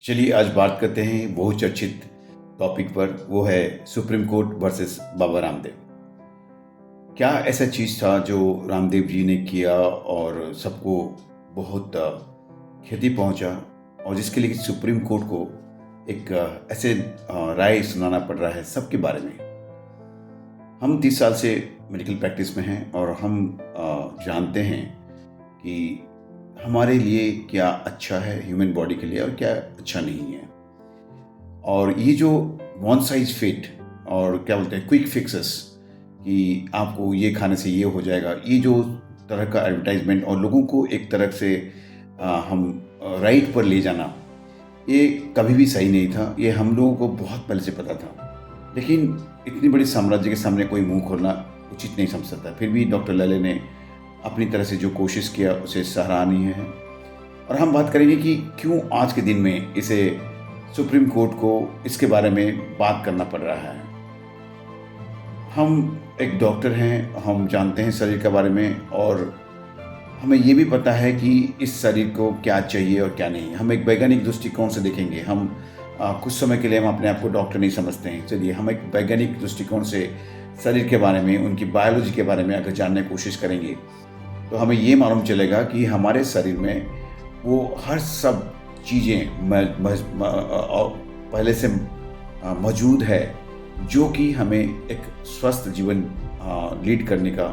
चलिए आज बात करते हैं बहुचर्चित टॉपिक पर। वो है supreme court versus Baba Ramdev. क्या ऐसा चीज़ था जो रामदेव जी ने किया और सबको बहुत क्षति पहुंचा और जिसके लिए सुप्रीम कोर्ट को एक ऐसे राय सुनाना पड़ रहा है सबके बारे में। हम 30 साल से मेडिकल प्रैक्टिस में हैं और हम जानते हैं कि हमारे लिए क्या अच्छा है ह्यूमन बॉडी के लिए और क्या अच्छा नहीं है। और ये जो वन साइज फिट और क्या बोलते हैं क्विक फिक्सेस कि आपको ये खाने से ये हो जाएगा, ये जो तरह का एडवर्टाइजमेंट और लोगों को एक तरह से हम राइट पर ले जाना, ये कभी भी सही नहीं था। ये हम लोगों को बहुत पहले से पता था, लेकिन इतनी बड़ी साम्राज्य के सामने कोई मुंह खोलना उचित नहीं समझ सकता। फिर भी डॉक्टर लैले ने अपनी तरह से जो कोशिश किया उसे सराहनीय है। और हम बात करेंगे कि क्यों आज के दिन में इसे सुप्रीम कोर्ट को इसके बारे में बात करना पड़ रहा है। हम एक डॉक्टर हैं, हम जानते हैं शरीर के बारे में और हमें ये भी पता है कि इस शरीर को क्या चाहिए और क्या नहीं। हम एक वैज्ञानिक दृष्टिकोण से देखेंगे। हम कुछ समय के लिए हम अपने आप को डॉक्टर नहीं समझते हैं। चलिए हम एक वैज्ञानिक दृष्टिकोण से शरीर के बारे में, उनकी बायोलॉजी के बारे में अगर जानने की कोशिश करेंगे तो हमें ये मालूम चलेगा कि हमारे शरीर में वो हर सब चीज़ें पहले से मौजूद है जो कि हमें एक स्वस्थ जीवन लीड करने का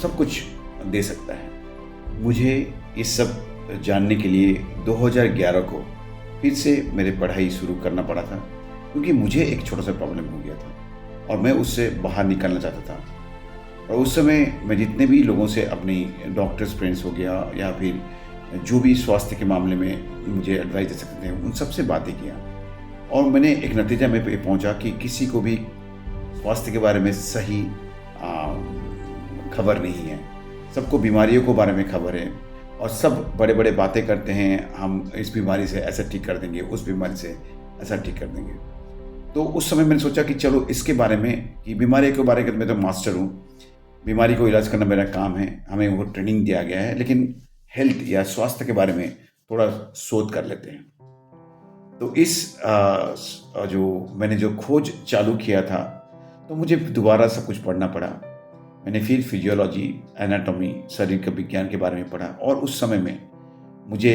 सब कुछ दे सकता है। मुझे ये सब जानने के लिए 2011 को फिर से मेरे पढ़ाई शुरू करना पड़ा था, क्योंकि मुझे एक छोटा सा प्रॉब्लम हो गया था और मैं उससे बाहर निकलना चाहता था। और उस समय मैं जितने भी लोगों से अपनी डॉक्टर्स फ्रेंड्स हो गया या फिर जो भी स्वास्थ्य के मामले में मुझे एडवाइस दे सकते हैं, उन सबसे बातें किया और मैंने एक नतीजा में पहुंचा कि किसी को भी स्वास्थ्य के बारे में सही खबर नहीं है। सबको बीमारियों के बारे में खबर है और सब बड़े बड़े बातें करते हैं, हम इस बीमारी से ऐसा ठीक कर देंगे, उस बीमारी से ऐसा ठीक कर देंगे। तो उस समय मैंने सोचा कि चलो इसके बारे में, कि बीमारी के बारे में मैं तो मास्टर हूँ, बीमारी को इलाज करना मेरा काम है, हमें वो ट्रेनिंग दिया गया है, लेकिन हेल्थ या स्वास्थ्य के बारे में थोड़ा शोध कर लेते हैं। तो इस जो मैंने जो खोज चालू किया था तो मुझे दोबारा सब कुछ पढ़ना पड़ा। मैंने फिर फिजियोलॉजी, एनाटॉमी, शरीर के विज्ञान के बारे में पढ़ा और उस समय में मुझे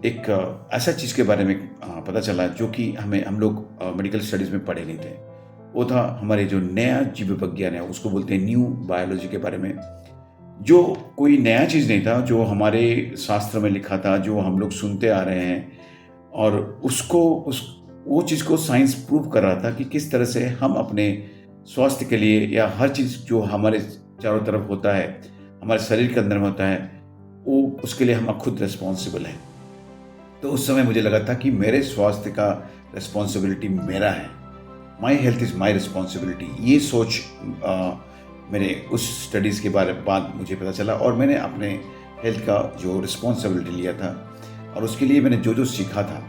एक ऐसा चीज़ के बारे में पता चला जो कि हम लोग मेडिकल स्टडीज़ में पढ़े नहीं थे। वो था हमारे जो नया जीव विज्ञान है, उसको बोलते हैं न्यू बायोलॉजी के बारे में, जो कोई नया चीज़ नहीं था, जो हमारे शास्त्र में लिखा था, जो हम लोग सुनते आ रहे हैं और वो चीज़ को साइंस प्रूव कर रहा था कि किस तरह से हम अपने स्वास्थ्य के लिए या हर चीज़ जो हमारे चारों तरफ होता है, हमारे शरीर के अंदर में होता है, वो उसके लिए हम खुद रिस्पॉन्सिबल हैं। तो उस समय मुझे लगा था कि मेरे स्वास्थ्य का रिस्पॉन्सिबिलिटी मेरा है, my health is my responsibility. ये सोच मेरे उस स्टडीज़ के बाद मुझे पता चला और मैंने अपने हेल्थ का जो रिस्पॉन्सिबिलिटी लिया था और उसके लिए मैंने जो जो सीखा था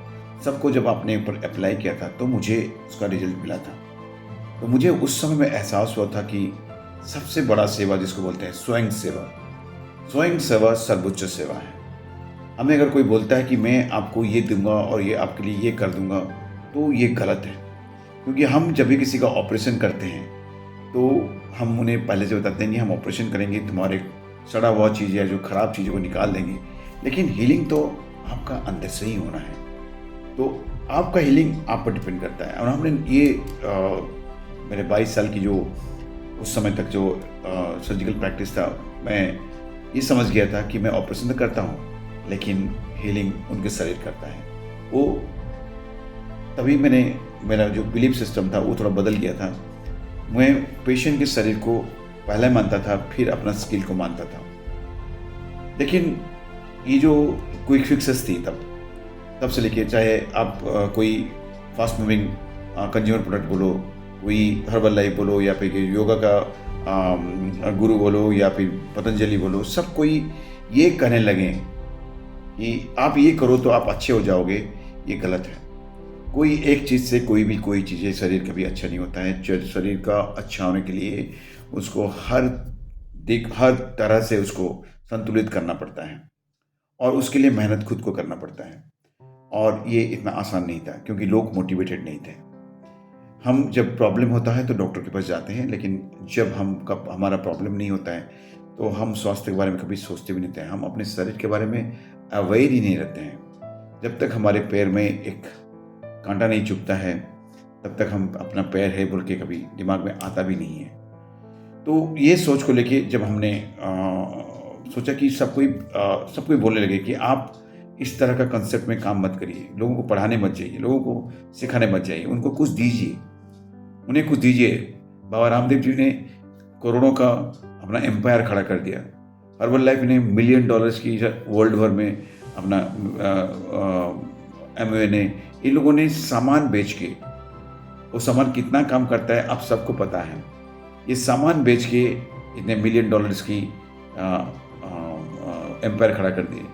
सबको जब अपने ऊपर अप्लाई किया था तो मुझे उसका रिजल्ट मिला था। तो मुझे उस समय में एहसास हुआ था कि सबसे बड़ा सेवा जिसको बोलते हैं स्वयं सेवा सर्वोच्च सेवा है। हमें अगर कोई बोलता है कि मैं आपको ये दूंगा और ये आपके लिए ये कर दूंगा, तो ये गलत है। क्योंकि हम जब भी किसी का ऑपरेशन करते हैं तो हम उन्हें पहले से बताते हैं कि हम ऑपरेशन करेंगे, तुम्हारे सड़ा हुआ चीज़ या जो ख़राब चीज़ों को निकाल देंगे, लेकिन हीलिंग तो आपका अंदर से ही होना है। तो आपका हीलिंग आप पर डिपेंड करता है। और हमने ये मेरे 22 साल की जो उस समय तक जो सर्जिकल प्रैक्टिस था, मैं ये समझ गया था कि मैं ऑपरेशन तो करता हूँ लेकिन हीलिंग उनके शरीर करता है। वो तभी मेरा जो बिलीफ सिस्टम था वो थोड़ा बदल गया था। मैं पेशेंट के शरीर को पहले मानता था, फिर अपना स्किल को मानता था। लेकिन ये जो क्विक फिक्सेस थी तब से लेके, चाहे आप कोई फास्ट मूविंग कंज्यूमर प्रोडक्ट बोलो, कोई हर्बल लाइफ बोलो या फिर योगा का गुरु बोलो या फिर पतंजलि बोलो, सब कोई ये कहने लगे कि आप ये करो तो आप अच्छे हो जाओगे, ये गलत है। कोई एक चीज़ से कोई चीज़ें शरीर कभी अच्छा नहीं होता है। शरीर का अच्छा होने के लिए उसको हर तरह से उसको संतुलित करना पड़ता है और उसके लिए मेहनत खुद को करना पड़ता है। और ये इतना आसान नहीं था क्योंकि लोग मोटिवेटेड नहीं थे। हम जब प्रॉब्लम होता है तो डॉक्टर के पास जाते हैं, लेकिन जब हमारा प्रॉब्लम नहीं होता है तो हम स्वास्थ्य के बारे में कभी सोचते भी नहीं थे। हम अपने शरीर के बारे में अवेयर ही नहीं रहते हैं। जब तक हमारे पैर में एक कांटा नहीं चुभता है तब तक हम अपना पैर है बोल के कभी दिमाग में आता भी नहीं है। तो ये सोच को लेके जब हमने सोचा कि सब कोई बोलने लगे कि आप इस तरह का कंसेप्ट में काम मत करिए, लोगों को पढ़ाने मत जाइए, लोगों को सिखाने मत जाइए, उनको कुछ दीजिए, उन्हें कुछ दीजिए। बाबा रामदेव जी ने करोड़ों का अपना एम्पायर खड़ा कर दिया। हर्बल लाइफ ने $1 मिलियन की वर्ल्ड भर में अपना एमवे ने, इन लोगों ने सामान बेच के, वो सामान कितना काम करता है आप सबको पता है। ये सामान बेच के इतने $1 मिलियन की एम्पायर खड़ा कर दिए।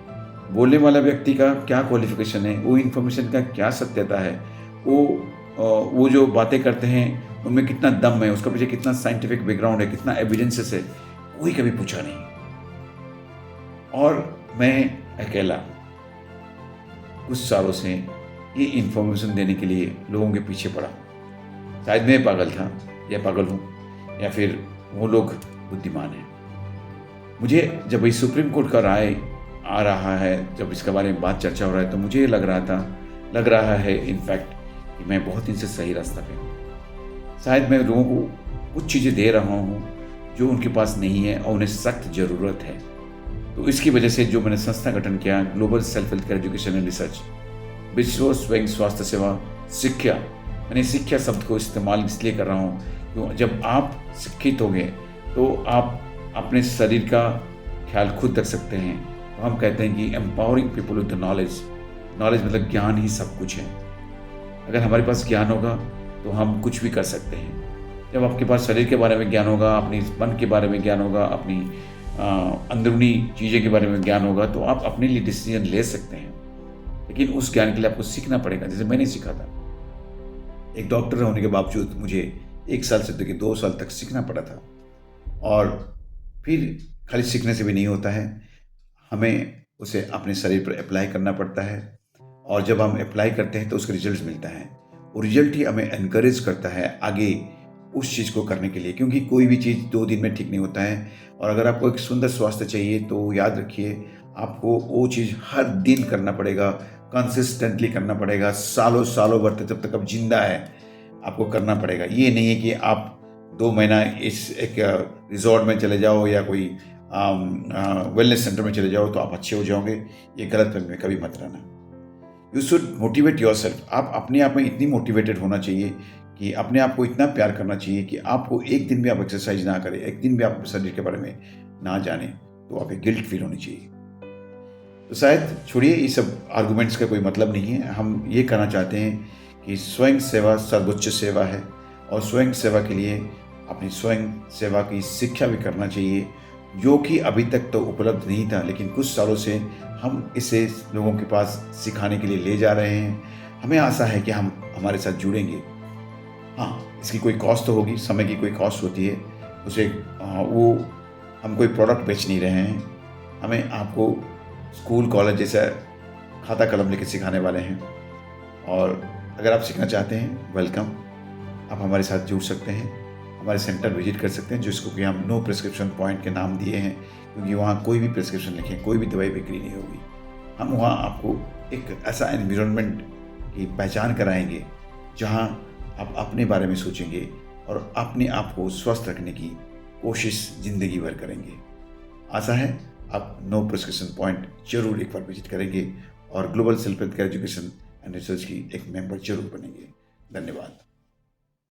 बोलने वाला व्यक्ति का क्या क्वालिफिकेशन है, वो इन्फॉर्मेशन का क्या सत्यता है, वो जो बातें करते हैं उनमें कितना दम है, उसका पीछे कितना साइंटिफिक बैकग्राउंड है, कितना एविडेंसेस है, कोई कभी पूछा नहीं। और मैं अकेला कुछ सालों से ये इन्फॉर्मेशन देने के लिए लोगों के पीछे पड़ा। शायद मैं पागल था या पागल हूँ, या फिर वो लोग बुद्धिमान हैं। मुझे जब इस सुप्रीम कोर्ट का राय आ रहा है, जब इसके बारे में बात चर्चा हो रहा है, तो मुझे लग रहा है इनफैक्ट कि मैं बहुत इनसे सही रास्ता पे हूँ। शायद मैं लोगों को कुछ चीज़ें दे रहा हूँ जो उनके पास नहीं है और उन्हें सख्त ज़रूरत है। तो इसकी वजह से जो मैंने संस्था गठन किया, global self health care education and research, विश्व स्वयं स्वास्थ्य सेवा शिक्षा। मैंने शिक्षा शब्द को इस्तेमाल इसलिए कर रहा हूँ क्योंकि जब आप शिक्षित होंगे तो आप अपने शरीर का ख्याल खुद रख सकते हैं। तो हम कहते हैं कि एम्पावरिंग पीपल विद नॉलेज मतलब ज्ञान ही सब कुछ है। अगर हमारे पास ज्ञान होगा तो हम कुछ भी कर सकते हैं। जब आपके पास शरीर के बारे में ज्ञान होगा, अपनी मन के बारे में ज्ञान होगा, अपनी अंदरूनी चीज़ें के बारे में ज्ञान होगा, तो आप अपने लिए डिसीजन ले सकते हैं। लेकिन उस ज्ञान के लिए आपको सीखना पड़ेगा, जैसे मैंने सीखा था। एक डॉक्टर होने के बावजूद मुझे 1 साल से लेकर 2 साल तक सीखना पड़ा था। और फिर खाली सीखने से भी नहीं होता है, हमें उसे अपने शरीर पर अप्लाई करना पड़ता है। और जब हम अप्लाई करते हैं तो उसका रिजल्ट मिलता है। वो रिजल्ट ही हमें एनकरेज करता है आगे उस चीज़ को करने के लिए, क्योंकि कोई भी चीज़ 2 दिन में ठीक नहीं होता है। और अगर आपको एक सुंदर स्वास्थ्य चाहिए तो याद रखिए, आपको वो चीज़ हर दिन करना पड़ेगा, कंसिस्टेंटली करना पड़ेगा, सालों सालों भर तक, जब तक आप जिंदा है आपको करना पड़ेगा। ये नहीं है कि आप 2 महीना इस एक रिजॉर्ट में चले जाओ या कोई वेलनेस सेंटर में चले जाओ तो आप अच्छे हो जाओगे। ये गलत फहमी में कभी मत रहना। You should motivate your self. आप अपने आप में इतनी मोटिवेटेड होना चाहिए कि अपने आप को इतना प्यार करना चाहिए कि आपको एक दिन भी आप एक्सरसाइज ना करें, एक दिन भी आप शरीर के बारे में ना जाने तो आपको गिल्ट फील होनी चाहिए। तो शायद छोड़िए, ये सब आर्गूमेंट्स का कोई मतलब नहीं है। हम ये कहना चाहते हैं कि स्वयं सेवा सर्वोच्च सेवा है और स्वयं सेवा के लिए अपनी स्वयं सेवा की शिक्षा भी करना चाहिए, जो कि अभी तक तो उपलब्ध नहीं था, लेकिन कुछ सालों से हम इसे लोगों के पास सिखाने के लिए ले जा रहे हैं। हमें आशा है कि हम हमारे साथ जुड़ेंगे। हाँ, इसकी कोई कॉस्ट तो होगी, समय की कोई कॉस्ट होती है उसे, वो हम कोई प्रोडक्ट बेच नहीं रहे हैं। हमें आपको स्कूल कॉलेज जैसा खाता कलम लेके सिखाने वाले हैं। और अगर आप सीखना चाहते हैं, वेलकम, आप हमारे साथ जुड़ सकते हैं, हमारे सेंटर विजिट कर सकते हैं, जिसको कि हम नो प्रिस्क्रिप्शन पॉइंट के नाम दिए हैं, क्योंकि वहाँ कोई भी प्रिस्क्रिप्शन लिखें, कोई भी दवाई बिक्री नहीं होगी। हम वहाँ आपको एक ऐसा एनवायरनमेंट की पहचान कराएंगे जहाँ आप अपने बारे में सोचेंगे और अपने आप को स्वस्थ रखने की कोशिश ज़िंदगी भर करेंगे। आशा है आप नो प्रिस्क्रिप्शन पॉइंट जरूर एक बार विजिट करेंगे और global self health care education and research की एक मेंबर जरूर बनेंगे। धन्यवाद।